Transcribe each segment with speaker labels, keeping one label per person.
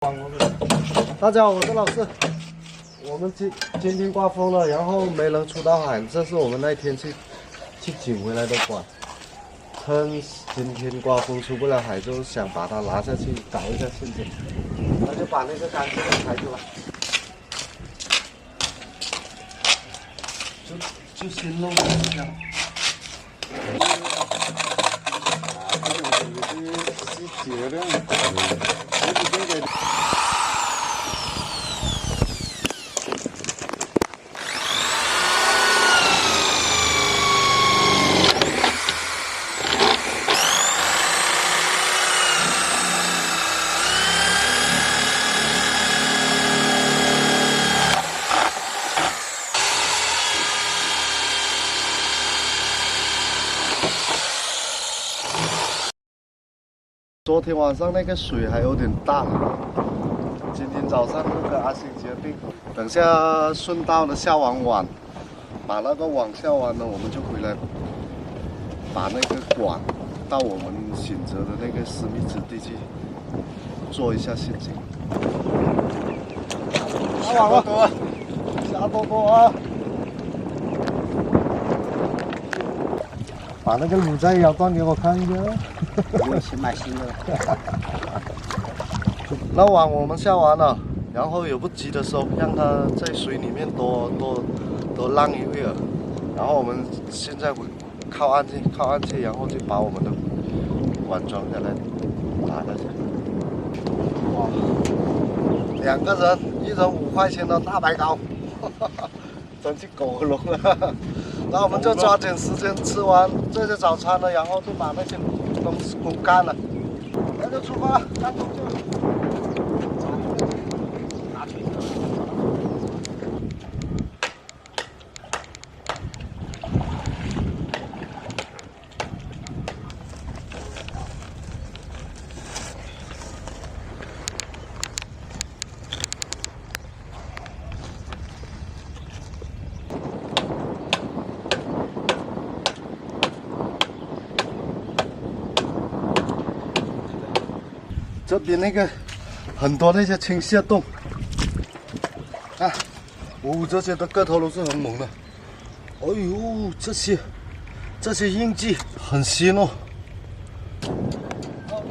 Speaker 1: 大家好，我是老四。我们今天刮风了，然后没人出到海，这是我们那天去捡回来的管。趁今天刮风出不了海，就想把它拿下去搞一下现金，那就把那个杆子给抬出来，就先弄一下。细节的。昨天晚上那个水还有点大，今天早上那个阿星决定，等下顺道的下完网，把那个网下完了，我们就回来把那个管到我们选择的那个私密之地去做一下陷阱。下网了，下多多啊！把那个卤仔咬断给我看一下。
Speaker 2: 我先买新的。
Speaker 1: 那网我们下完了，然后也不急着收，让它在水里面多浪一会儿。然后我们现在靠岸去，然后就把我们的管装下来，拿下去。哇，2个人，1人5块钱的大白膏，真是狗笼了。那我们就抓紧时间吃完这些早餐了，然后就把那些东西烘干了，那就出发，干工去了。这边那个很多那些青蟹洞，啊，这些的个头都是很猛的。哎呦，这些印记很新哦。不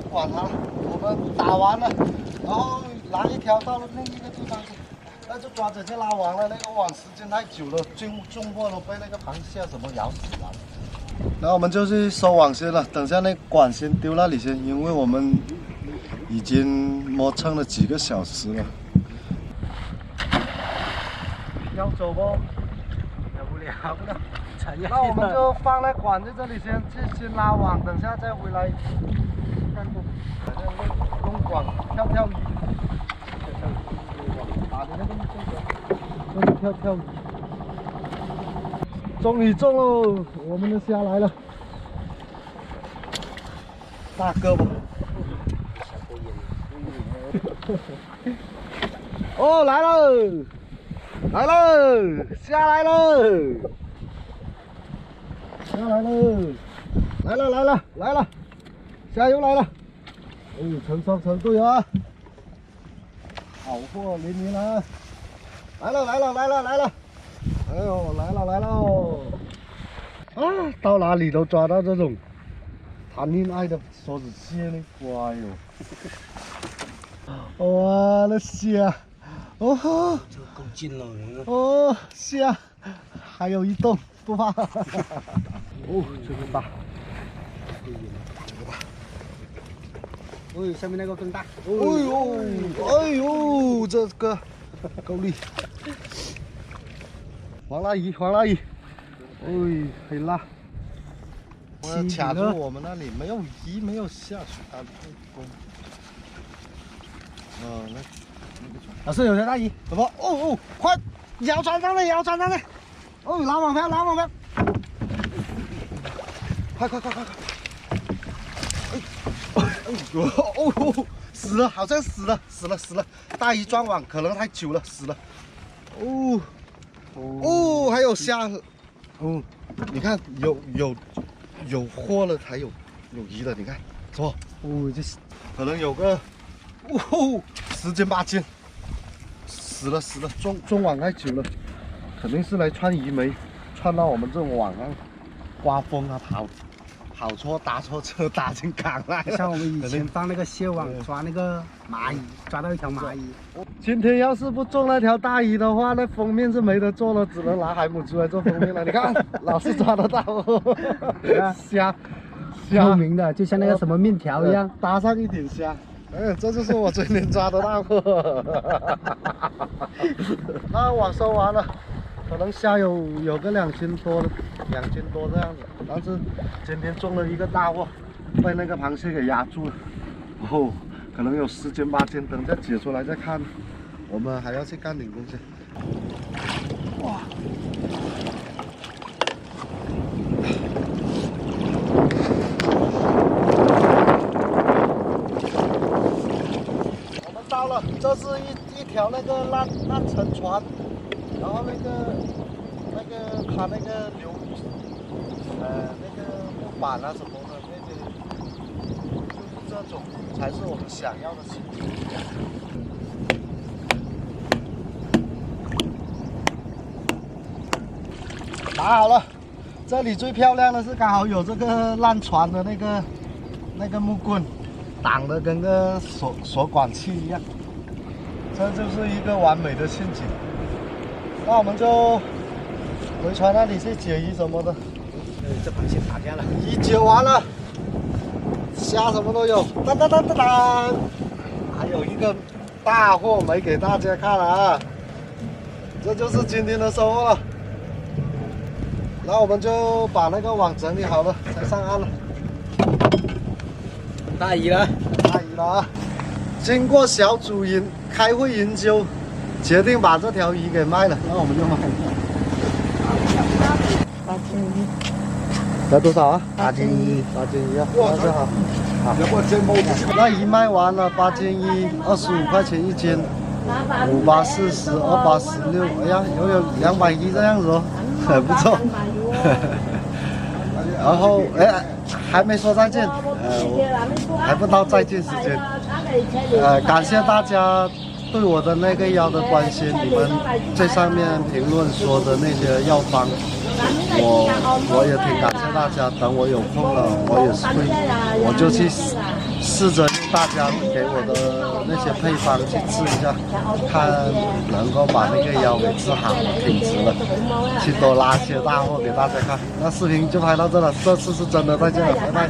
Speaker 1: 管它了，我们打完了，然后拿一条到了另一个地方去，那就抓着去拉网了。那个网时间太久了，重货都被那个螃蟹什么咬死了。那我们就去收网先了，等下那管先丢那里先，因为我们已经磨蹭了几个小时了。要走不？
Speaker 2: 要不了，不了。
Speaker 1: 那我们就放那管在这里先拉网，等下再回来干工。弄管跳鱼，打的那个跳鱼。终于中喽！我们的虾来了，大哥吧。哦，来了，虾来了，来了，虾又来了，成双成对啊，好货连连来，来了，哎呦，来了，啊，到哪里都抓到这种谈恋爱的梭子蟹呢，乖哟。哇，那虾，哦吼，
Speaker 2: 这够近了，
Speaker 1: 哦，虾，还有一洞，不怕。哦，这个大，
Speaker 2: 哦，下面那个更大。
Speaker 1: 哎呦，这个够力。黄辣鱼，很辣。我要卡住我们那里，没有鱼，没有下水啊，那个老师有条大鱼，什么？快摇船上来！哦，拉网票！快！死了，好像死了！大鱼装网可能太久了，死了。还有虾。你看有货了才有鱼了，你看，是不？这可能有个哦，10斤8斤，死了，中网太久了，肯定是来串鱼梅，串到我们这种网上，刮风啊跑错打错车打进港来了。
Speaker 2: 像我们以前放那个蟹网抓那个蚂蚁，抓到一条蚂蚁。
Speaker 1: 今天要是不中那条大鱼的话，那封面是没得做了，只能拿海母猪来做封面了。你看，老是抓得到，虾，
Speaker 2: 透明的，就像那个什么面条一样，
Speaker 1: 搭上一顶虾。这就是我今天抓的大货。那网收完了，可能虾有个2斤多，2斤多这样子。但是今天中了一个大货，被那个螃蟹给压住了。哦，可能有10斤8斤，等再解出来再看。我们还要去干点东西。哇！我们到了，这是一条那个烂沉船，然后那个它那个那个木板啊什么的，那个就是这种才是我们想要的形状。打好了，这里最漂亮的是刚好有这个烂船的那个木棍，挡的跟个锁管器一样，这就是一个完美的陷阱。那我们就回船那里去解鱼什么的。
Speaker 2: 这螃蟹打架了，
Speaker 1: 鱼解完了，虾什么都有，当当当当当，还有一个大货没给大家看啊，这就是今天的收获了。那我们就把那个网整理好了，才上岸了。
Speaker 2: 大鱼了，
Speaker 1: 大鱼了啊！经过小组开会研究，决定把这条鱼给卖了，那我们就卖了。
Speaker 3: 8斤1，
Speaker 1: 要多少啊
Speaker 2: 8斤1，
Speaker 1: 8斤1啊，那就好。好，那鱼卖完了，8斤1， 25块钱1斤，5把40，2把16，哎呀，有210这样子哦，很不错。然后还没说再见，还不到再见时间。感谢大家对我的那个腰的关心，你们在上面评论说的那些药方，我也挺感谢大家。等我有空了，我就去试着用大家给我的那些配方去治一下，看能够把那个腰给治好，挺直了，去多拉些大货给大家看。那视频就拍到这了，这次是真的，再见了，拜拜。